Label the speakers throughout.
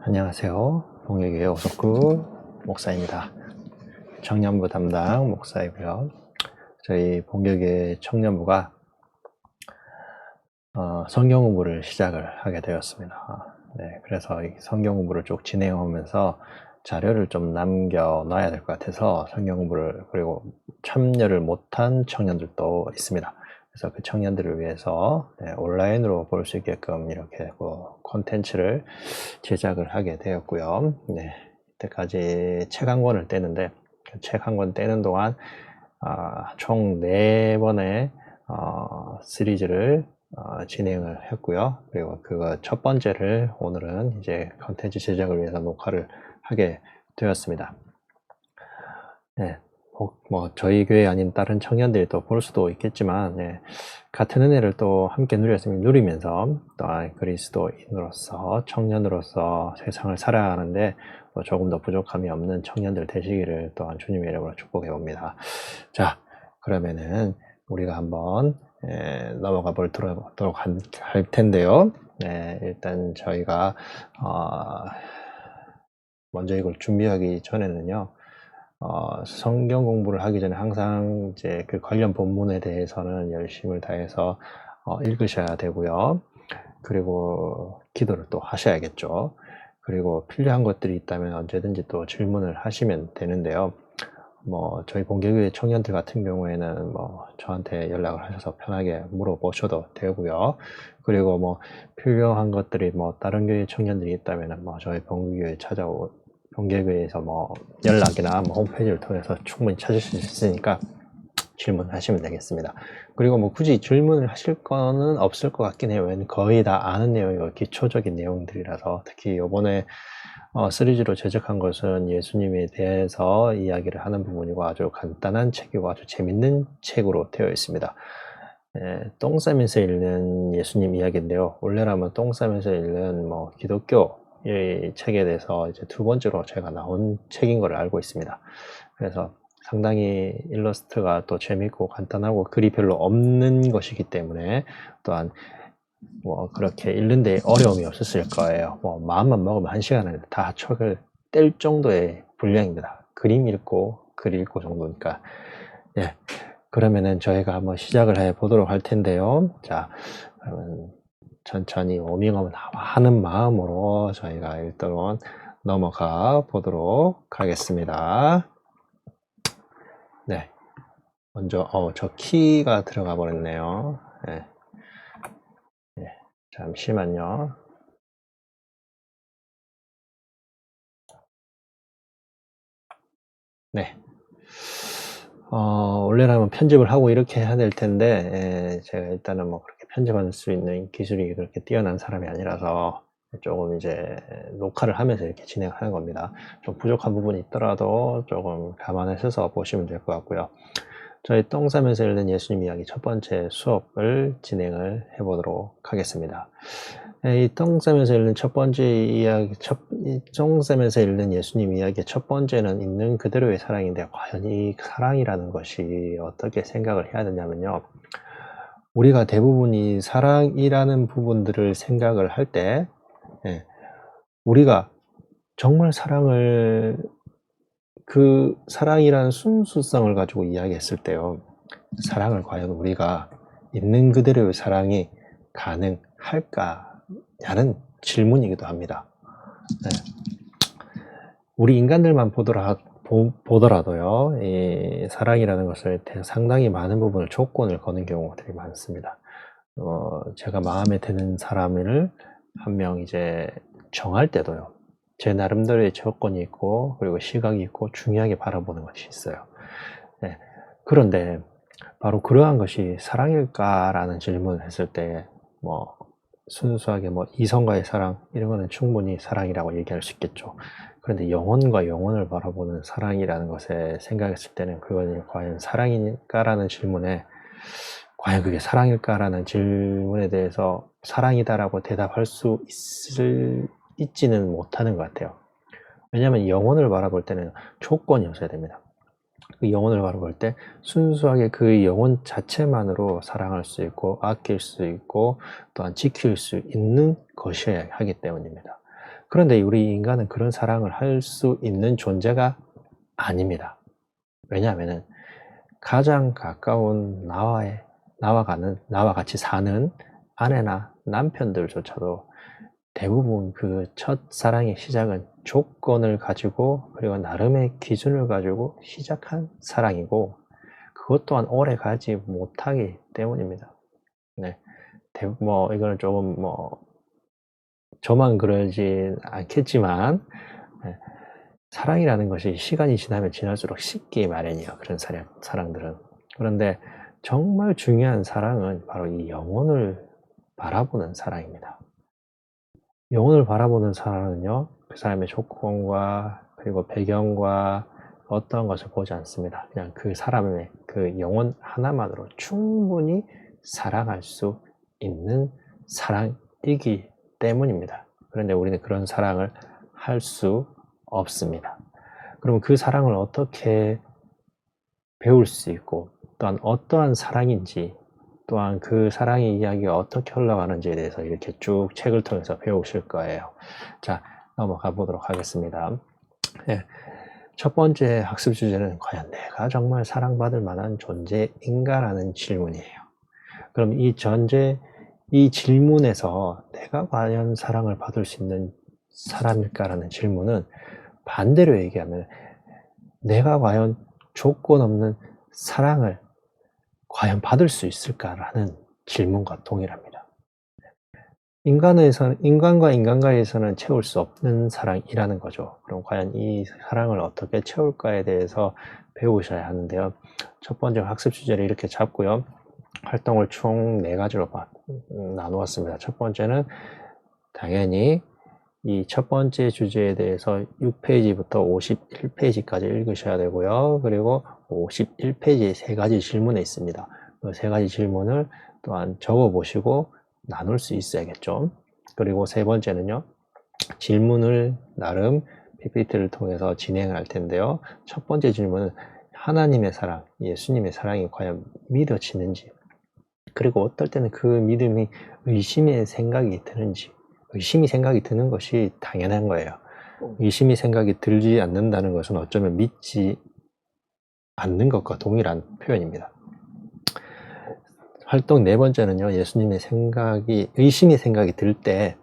Speaker 1: 안녕하세요. 봉해교회 오석구 목사입니다. 청년부 담당 목사이고요. 저희 봉해교회 청년부가 성경 공부를 시작을 하게 되었습니다. 네, 그래서 이 성경 공부를 쭉 진행하면서 자료를 좀 남겨놔야 될 것 같아서 성경 공부를 그리고 참여를 못한 청년들도 있습니다. 그래서 그 청년들을 위해서 온라인으로 볼 수 있게끔 이렇게 콘텐츠를 제작을 하게 되었고요. 네, 이때까지 책 한 권을 떼는데 책 한 권 떼는 동안 총 4번의 시리즈를 진행을 했고요. 그리고 그거 첫 번째를 오늘은 이제 컨텐츠 제작을 위해서 녹화를 하게 되었습니다. 네, 뭐 저희 교회 아닌 다른 청년들이 또 볼 수도 있겠지만 같은 은혜를 또 함께 누리면서 또 그리스도인으로서 청년으로서 세상을 살아가는데 조금 더 부족함이 없는 청년들 되시기를 또한 주님의 이름으로 축복해 봅니다. 자, 그러면은 우리가 한번 넘어가 보도록 할 텐데요. 일단 저희가 먼저 이걸 준비하기 전에는요. 성경 공부를 하기 전에 항상 이제 그 관련 본문에 대해서는 열심을 다해서 읽으셔야 되고요. 그리고 기도를 또 하셔야겠죠. 그리고 필요한 것들이 있다면 언제든지 또 질문을 하시면 되는데요. 뭐 저희 봉개교회 청년들 같은 경우에는 뭐 저한테 연락을 하셔서 편하게 물어보셔도 되고요. 그리고 뭐 필요한 것들이 뭐 다른 교회 청년들이 있다면은 뭐 저희 봉개교회 봉개교회에서 뭐 연락이나 뭐 홈페이지를 통해서 충분히 찾을 수 있으니까 질문하시면 되겠습니다. 그리고 뭐 굳이 질문을 하실 거는 없을 것 같긴 해요. 왜냐면 거의 다 아는 내용이고 기초적인 내용들이라서 특히 이번에 시리즈로 제작한 것은 예수님에 대해서 이야기를 하는 부분이고 아주 간단한 책이고 아주 재밌는 책으로 되어 있습니다. 똥 싸면서 읽는 예수님 이야기인데요. 원래라면 똥 싸면서 읽는 뭐 기독교 이 책에 대해서 이제 두 번째로 제가 나온 책인 걸 알고 있습니다. 그래서 상당히 일러스트가 또 재밌고 간단하고 글이 별로 없는 것이기 때문에 또한 뭐 그렇게 읽는데 어려움이 없었을 거예요. 뭐 마음만 먹으면 1시간을 다 책을 뗄 정도의 분량입니다. 그림 읽고 글 읽고 정도니까. 그러면은 저희가 한번 시작을 해 보도록 할 텐데요. 자, 그러면 천천히 워밍업 하는 마음으로 저희가 일단 넘어가 보도록 하겠습니다. 네. 먼저, 저 키가 들어가 버렸네요. 네. 잠시만요. 네. 원래라면 편집을 하고 이렇게 해야 될 텐데, 제가 일단은 뭐 그렇게 편집할 수 있는 기술이 그렇게 뛰어난 사람이 아니라서 조금 이제 녹화를 하면서 이렇게 진행하는 겁니다. 좀 부족한 부분이 있더라도 조금 감안하셔서 보시면 될 것 같고요. 저희 똥 싸면서 읽는 예수님 이야기 첫 번째 수업을 진행을 해보도록 하겠습니다. 이 똥 싸면서 읽는 첫 번째 이야기, 똥 싸면서 읽는 예수님 이야기의 첫 번째는 있는 그대로의 사랑인데 과연 이 사랑이라는 것이 어떻게 생각을 해야 되냐면요. 우리가 대부분 이 사랑이라는 부분들을 생각을 할 때 우리가 정말 그 사랑이라는 순수성을 가지고 이야기했을 때요. 사랑을 과연 우리가 있는 그대로의 사랑이 가능할까라는 질문이기도 합니다. 우리 인간들만 보더라도요, 이 사랑이라는 것을 상당히 많은 부분을 조건을 거는 경우들이 많습니다. 제가 마음에 드는 사람을 한 명 이제 정할 때도요, 제 나름대로의 조건이 있고, 그리고 시각이 있고, 중요하게 바라보는 것이 있어요. 그런데, 바로 그러한 것이 사랑일까라는 질문을 했을 때, 뭐, 순수하게 뭐, 이성과의 사랑, 이런 거는 충분히 사랑이라고 얘기할 수 있겠죠. 그런데 영혼과 영혼을 바라보는 사랑이라는 것에 생각했을 때는 그것이 과연 사랑일까라는 질문에 과연 그게 사랑일까라는 질문에 대해서 사랑이다라고 대답할 수 있지는 못하는 것 같아요. 왜냐하면 영혼을 바라볼 때는 조건이 없어야 됩니다. 그 영혼을 바라볼 때 순수하게 그 영혼 자체만으로 사랑할 수 있고 아낄 수 있고 또한 지킬 수 있는 것이어야 하기 때문입니다. 그런데 우리 인간은 그런 사랑을 할 수 있는 존재가 아닙니다. 왜냐하면은 가장 가까운 나와 같이 사는 아내나 남편들조차도 대부분 그 첫사랑의 시작은 조건을 가지고 그리고 나름의 기준을 가지고 시작한 사랑이고 그것 또한 오래 가지 못하기 때문입니다. 네. 이거는 조금 저만 그러진 않겠지만, 네. 사랑이라는 것이 시간이 지나면 지날수록 식기 마련이에요. 그런 사랑들은. 그런데 정말 중요한 사랑은 바로 이 영혼을 바라보는 사랑입니다. 영혼을 바라보는 사랑은요, 그 사람의 조건과 그리고 배경과 어떠한 것을 보지 않습니다. 그냥 그 사람의 그 영혼 하나만으로 충분히 사랑할 수 있는 사랑이기 때문입니다. 그런데 우리는 그런 사랑을 할 수 없습니다. 그럼 그 사랑을 어떻게 배울 수 있고 또한 어떠한 사랑인지 또한 그 사랑의 이야기가 어떻게 흘러가는지에 대해서 이렇게 쭉 책을 통해서 배우실 거예요. 자, 넘어가 보도록 하겠습니다. 네. 첫 번째 학습 주제는 과연 내가 정말 사랑받을 만한 존재인가라는 질문이에요. 그럼 이 질문에서 내가 과연 사랑을 받을 수 있는 사람일까라는 질문은 반대로 얘기하면 내가 과연 조건 없는 사랑을 과연 받을 수 있을까라는 질문과 동일합니다. 인간과 인간과에서는 채울 수 없는 사랑이라는 거죠. 그럼 과연 이 사랑을 어떻게 채울까에 대해서 배우셔야 하는데요. 첫 번째 학습 주제를 이렇게 잡고요. 활동을 총 4가지로 나누었습니다. 첫 번째는 당연히 이 첫 번째 주제에 대해서 6페이지부터 51페이지까지 읽으셔야 되고요. 그리고 51페이지에 3가지 질문이 있습니다. 그 3가지 질문을 또한 적어보시고 나눌 수 있어야겠죠. 그리고 세 번째는요. 질문을 나름 PPT를 통해서 진행을 할 텐데요. 첫 번째 질문은 하나님의 사랑, 예수님의 사랑이 과연 믿어지는지, 그리고 어떨 때는 그 믿음이 의심의 생각이 드는지, 의심이 생각이 드는 것이 당연한 거예요. 의심이 생각이 들지 않는다는 것은 어쩌면 믿지 않는 것과 동일한 표현입니다. 활동 4번째는요, 의심의 생각이 들 때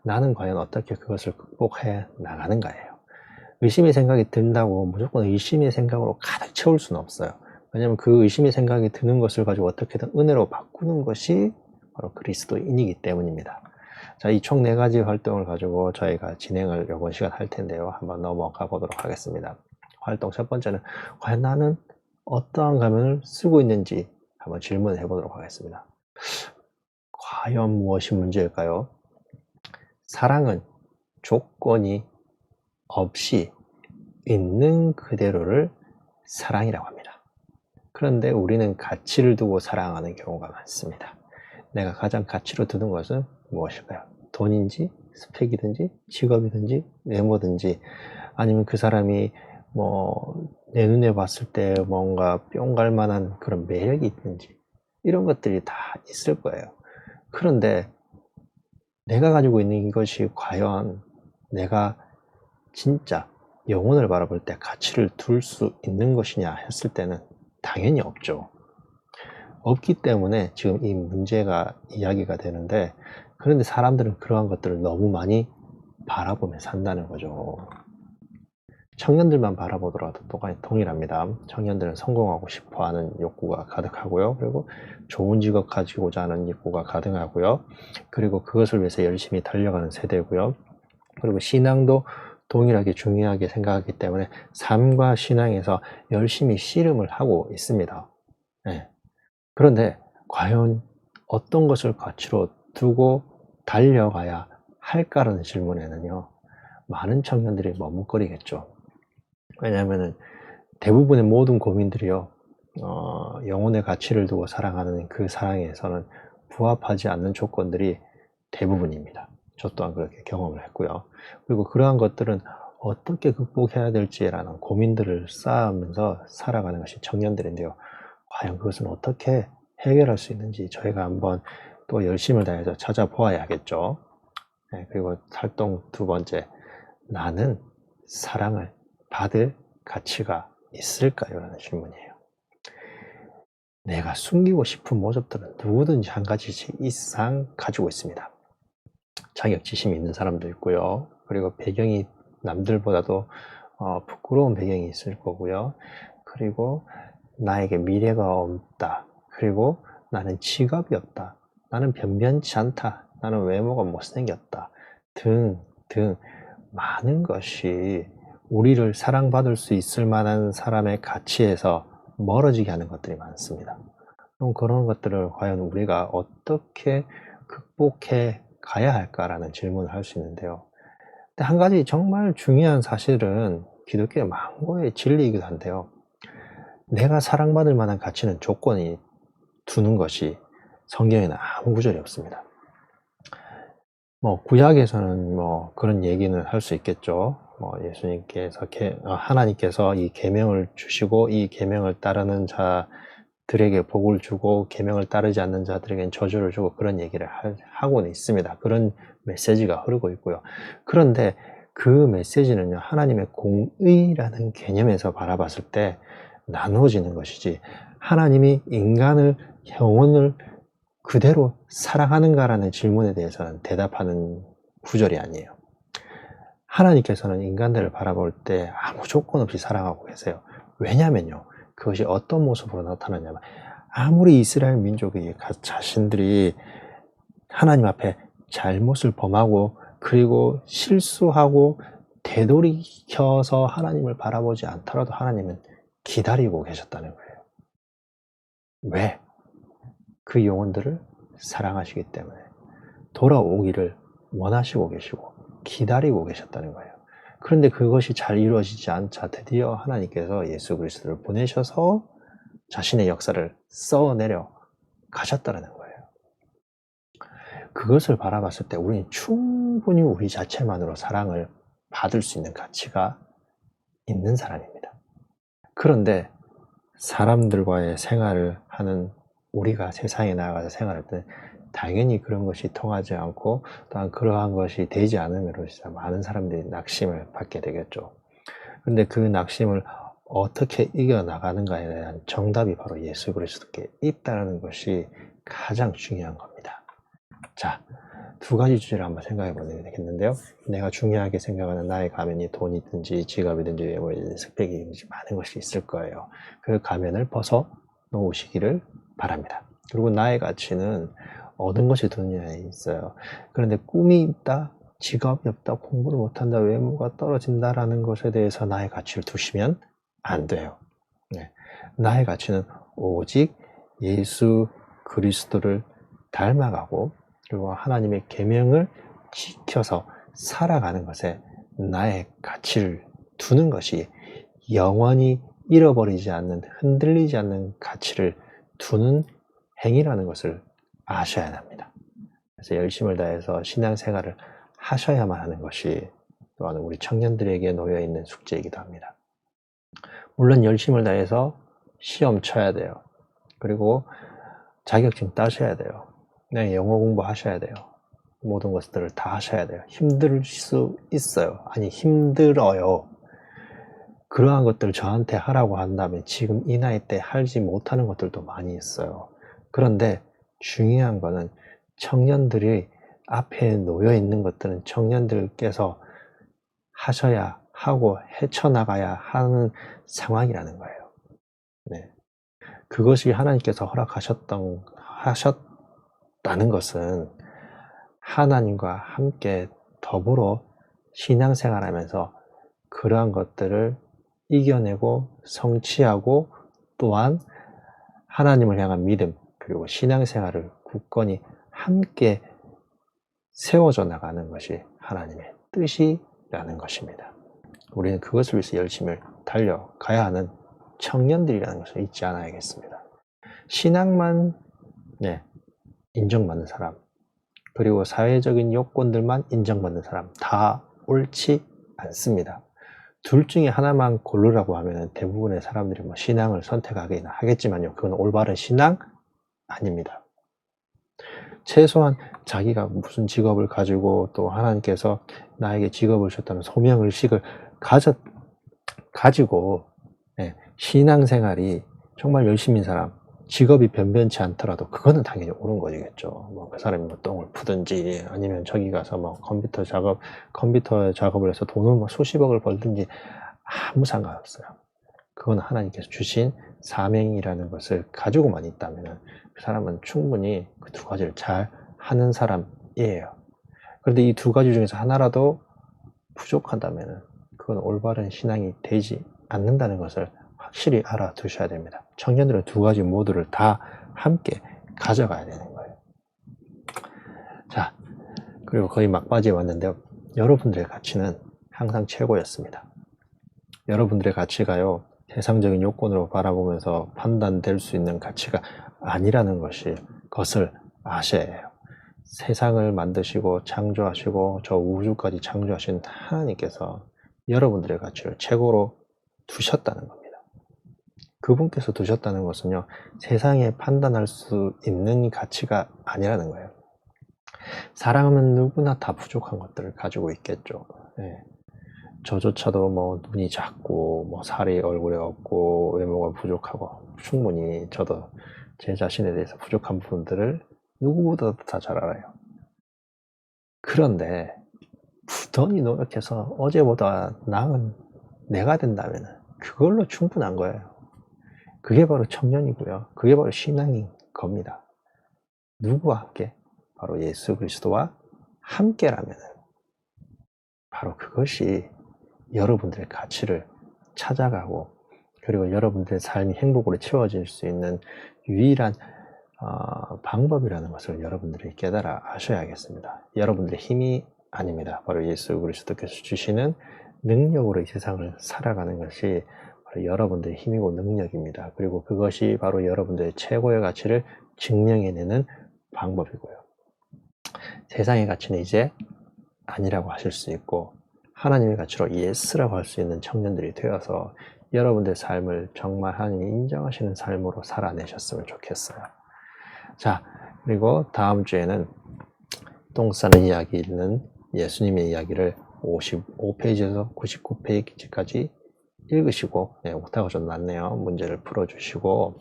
Speaker 1: 나는 과연 어떻게 그것을 극복해 나가는가예요. 의심의 생각이 든다고 무조건 의심의 생각으로 가득 채울 수는 없어요. 왜냐하면 그 의심의 생각이 드는 것을 가지고 어떻게든 은혜로 바꾸는 것이 바로 그리스도인이기 때문입니다. 자, 이 총 4가지 활동을 가지고 저희가 진행을 이번 시간 할 텐데요. 한번 넘어가 보도록 하겠습니다. 활동 첫 번째는 과연 나는 어떠한 가면을 쓰고 있는지 한번 질문을 해보도록 하겠습니다. 과연 무엇이 문제일까요? 사랑은 조건이 없이 있는 그대로를 사랑이라고 합니다. 그런데 우리는 가치를 두고 사랑하는 경우가 많습니다. 내가 가장 가치로 두는 것은 무엇일까요? 돈인지, 스펙이든지, 직업이든지, 외모든지, 아니면 그 사람이 내 눈에 봤을 때 뭔가 뿅 갈 만한 그런 매력이 있는지, 이런 것들이 다 있을 거예요. 그런데 내가 가지고 있는 이것이 과연 내가 진짜 영혼을 바라볼 때 가치를 둘 수 있는 것이냐 했을 때는 당연히 없죠. 없기 때문에 지금 이 문제가 이야기가 되는데, 그런데 사람들은 그러한 것들을 너무 많이 바라보며 산다는 거죠. 청년들만 바라보더라도 똑같이 동일합니다. 청년들은 성공하고 싶어하는 욕구가 가득하고요. 그리고 좋은 직업 가지고자 하는 욕구가 가득하고요. 그리고 그것을 위해서 열심히 달려가는 세대고요. 그리고 신앙도 동일하게 중요하게 생각하기 때문에 삶과 신앙에서 열심히 씨름을 하고 있습니다. 네. 그런데 과연 어떤 것을 가치로 두고 달려가야 할까라는 질문에는요, 많은 청년들이 머뭇거리겠죠. 왜냐하면 대부분의 모든 고민들이요, 영혼의 가치를 두고 사랑하는 그 사랑에서는 부합하지 않는 조건들이 대부분입니다. 저 또한 그렇게 경험을 했고요. 그리고 그러한 것들은 어떻게 극복해야 될지라는 고민들을 쌓으면서 살아가는 것이 청년들인데요. 과연 그것은 어떻게 해결할 수 있는지 저희가 한번 또 열심을 다해서 찾아보아야겠죠. 네, 그리고 활동 2번째, 나는 사랑을 받을 가치가 있을까요? 라는 질문이에요. 내가 숨기고 싶은 모습들은 누구든지 한 가지 이상 가지고 있습니다. 자격지심이 있는 사람도 있고요. 그리고 배경이 남들보다도 부끄러운 배경이 있을 거고요. 그리고 나에게 미래가 없다. 그리고 나는 직업이 없다. 나는 변변치 않다. 나는 외모가 못생겼다. 등 많은 것이 우리를 사랑받을 수 있을 만한 사람의 가치에서 멀어지게 하는 것들이 많습니다. 그럼 그런 것들을 과연 우리가 어떻게 극복해 가야 할까라는 질문을 할 수 있는데요. 근데 한 가지 정말 중요한 사실은 기독교의 망고의 진리이기도 한데요. 내가 사랑받을 만한 가치는 조건이 두는 것이 성경에는 아무 구절이 없습니다. 구약에서는 그런 얘기는 할 수 있겠죠. 예수님께서 하나님께서 이 계명을 주시고 이 계명을 따르는 자들에게 복을 주고 계명을 따르지 않는 자들에게는 저주를 주고 그런 얘기를 하고는 있습니다. 그런 메시지가 흐르고 있고요. 그런데 그 메시지는요, 하나님의 공의라는 개념에서 바라봤을 때 나누어지는 것이지, 하나님이 인간을, 영혼을 그대로 사랑하는가라는 질문에 대해서는 대답하는 구절이 아니에요. 하나님께서는 인간들을 바라볼 때 아무 조건 없이 사랑하고 계세요. 왜냐면요, 그것이 어떤 모습으로 나타나냐면, 아무리 이스라엘 민족이 자신들이 하나님 앞에 잘못을 범하고 그리고 실수하고 되돌이켜서 하나님을 바라보지 않더라도 하나님은 기다리고 계셨다는 거예요. 왜? 그 영혼들을 사랑하시기 때문에 돌아오기를 원하시고 계시고 기다리고 계셨다는 거예요. 그런데 그것이 잘 이루어지지 않자 드디어 하나님께서 예수 그리스도를 보내셔서 자신의 역사를 써내려 가셨다는 거예요. 그것을 바라봤을 때 우리는 충분히 우리 자체만으로 사랑을 받을 수 있는 가치가 있는 사람입니다. 그런데 사람들과의 생활을 하는 우리가 세상에 나가서 생활할 때 당연히 그런 것이 통하지 않고 또한 그러한 것이 되지 않음으로 진짜 많은 사람들이 낙심을 받게 되겠죠. 그런데 그 낙심을 어떻게 이겨나가는가에 대한 정답이 바로 예수 그리스도께 있다는 것이 가장 중요한 겁니다. 자, 두 가지 주제를 한번 생각해 보면 되겠는데요. 내가 중요하게 생각하는 나의 가면이 돈이든지 지갑이든지 외모이든지 스펙이든지 많은 것이 있을 거예요. 그 가면을 벗어 놓으시기를 바랍니다. 그리고 나의 가치는 얻은 것이 돈이에 있어요. 그런데 꿈이 있다, 직업이 없다, 공부를 못한다, 외모가 떨어진다라는 것에 대해서 나의 가치를 두시면 안 돼요. 네. 나의 가치는 오직 예수 그리스도를 닮아가고 그리고 하나님의 계명을 지켜서 살아가는 것에 나의 가치를 두는 것이 영원히 잃어버리지 않는, 흔들리지 않는 가치를 두는 행위라는 것을 아셔야 합니다. 그래서 열심을 다해서 신앙생활을 하셔야만 하는 것이 또한 우리 청년들에게 놓여있는 숙제이기도 합니다. 물론 열심을 다해서 시험 쳐야 돼요. 그리고 자격증 따셔야 돼요. 네, 영어 공부하셔야 돼요. 모든 것들을 다 하셔야 돼요. 힘들 수 있어요. 아니, 힘들어요. 그러한 것들을 저한테 하라고 한다면 지금 이 나이 때 하지 못하는 것들도 많이 있어요. 그런데 중요한 거는 청년들이 앞에 놓여 있는 것들은 청년들께서 하셔야 하고 헤쳐나가야 하는 상황이라는 거예요. 네. 그것이 하나님께서 하셨다는 것은 하나님과 함께 더불어 신앙생활하면서 그러한 것들을 이겨내고 성취하고 또한 하나님을 향한 믿음 그리고 신앙생활을 굳건히 함께 세워져 나가는 것이 하나님의 뜻이라는 것입니다. 우리는 그것을 위해서 열심히 달려가야 하는 청년들이라는 것을 잊지 않아야겠습니다. 신앙만 인정받는 사람 그리고 사회적인 요건들만 인정받는 사람 다 옳지 않습니다. 둘 중에 하나만 고르라고 하면 대부분의 사람들이 신앙을 선택하긴 하겠지만요. 그건 올바른 신앙 아닙니다. 최소한 자기가 무슨 직업을 가지고 또 하나님께서 나에게 직업을 주셨다는 소명의식을 가지고 신앙생활이 정말 열심인 사람, 직업이 변변치 않더라도 그거는 당연히 옳은 거겠죠. 뭐 그 사람이 뭐 똥을 푸든지 아니면 저기 가서 뭐 컴퓨터 작업을 해서 돈을 뭐 수십억을 벌든지 아무 상관없어요. 그건 하나님께서 주신 사명이라는 것을 가지고만 있다면 그 사람은 충분히 그 두 가지를 잘 하는 사람이에요. 그런데 이 두 가지 중에서 하나라도 부족한다면 그건 올바른 신앙이 되지 않는다는 것을 확실히 알아두셔야 됩니다. 청년들은 두 가지 모두를 다 함께 가져가야 되는 거예요. 자, 그리고 거의 막바지에 왔는데요. 여러분들의 가치는 항상 최고였습니다. 여러분들의 가치가요, 세상적인 요건으로 바라보면서 판단될 수 있는 가치가 아니라는 것을 아셔야 해요. 세상을 만드시고 창조하시고 저 우주까지 창조하신 하나님께서 여러분들의 가치를 최고로 두셨다는 겁니다. 그분께서 두셨다는 것은요, 세상에 판단할 수 있는 가치가 아니라는 거예요. 사람은 누구나 다 부족한 것들을 가지고 있겠죠. 저조차도 뭐 눈이 작고 뭐 살이 얼굴에 없고 외모가 부족하고 충분히 저도 제 자신에 대해서 부족한 부분들을 누구보다도 다 잘 알아요. 그런데 부단히 노력해서 어제보다 나은 내가 된다면 그걸로 충분한 거예요. 그게 바로 청년이고요. 그게 바로 신앙인 겁니다. 누구와 함께? 바로 예수 그리스도와 함께라면 바로 그것이 여러분들의 가치를 찾아가고 그리고 여러분들의 삶이 행복으로 채워질 수 있는 유일한 방법이라는 것을 여러분들이 깨달아 아셔야겠습니다. 여러분들의 힘이 아닙니다. 바로 예수 그리스도께서 주시는 능력으로 이 세상을 살아가는 것이 바로 여러분들의 힘이고 능력입니다. 그리고 그것이 바로 여러분들의 최고의 가치를 증명해내는 방법이고요. 세상의 가치는 이제 아니라고 하실 수 있고 하나님의 가치로 예스라고 할 수 있는 청년들이 되어서 여러분들의 삶을 정말 하나님이 인정하시는 삶으로 살아내셨으면 좋겠어요. 자, 그리고 다음 주에는 똥 싸는 이야기 있는 예수님의 이야기를 55페이지에서 99페이지까지 읽으시고, 오타가 좀 났네요. 문제를 풀어주시고,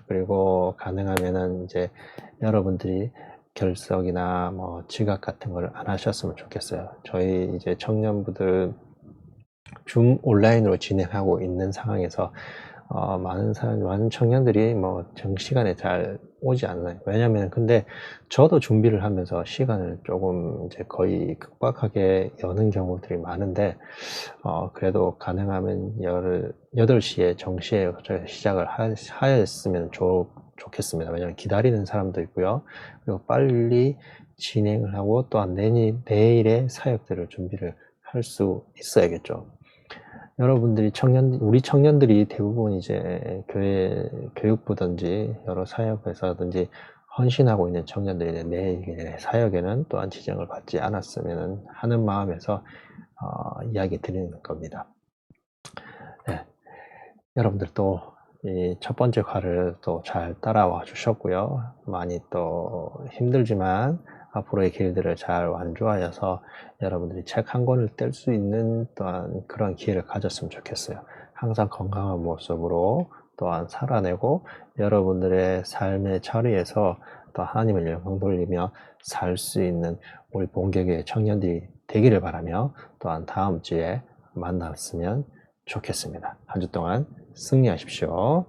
Speaker 1: 그리고 가능하면은 이제 여러분들이 결석이나 뭐 지각 같은 걸 안 하셨으면 좋겠어요. 저희 이제 청년부들 줌 온라인으로 진행하고 있는 상황에서 많은 청년들이 뭐 정시간에 잘 오지 않아요. 왜냐면 근데 저도 준비를 하면서 시간을 조금 이제 거의 급박하게 여는 경우들이 많은데 그래도 가능하면 8시에 정시에 시작을 하였으면 좋겠습니다. 왜냐면 기다리는 사람도 있고요. 그리고 빨리 진행을 하고 또한 내일의 사역들을 준비를 할 수 있어야겠죠. 여러분들이 우리 청년들이 대부분 이제 교육부든지 여러 사역회사든지 헌신하고 있는 청년들이 내일 사역에는 또한 지정을 받지 않았으면 하는 마음에서 이야기 드리는 겁니다. 여러분들 또 이 첫 번째 과를 또 잘 따라와 주셨고요. 많이 또 힘들지만 앞으로의 길들을 잘 완주하여서 여러분들이 책 한 권을 뗄 수 있는 또한 그런 기회를 가졌으면 좋겠어요. 항상 건강한 모습으로 또한 살아내고 여러분들의 삶의 자리에서 또 하나님을 영광 돌리며 살 수 있는 우리 본격의 청년들이 되기를 바라며 또한 다음 주에 만났으면 좋겠습니다. 한 주 동안 승리하십시오.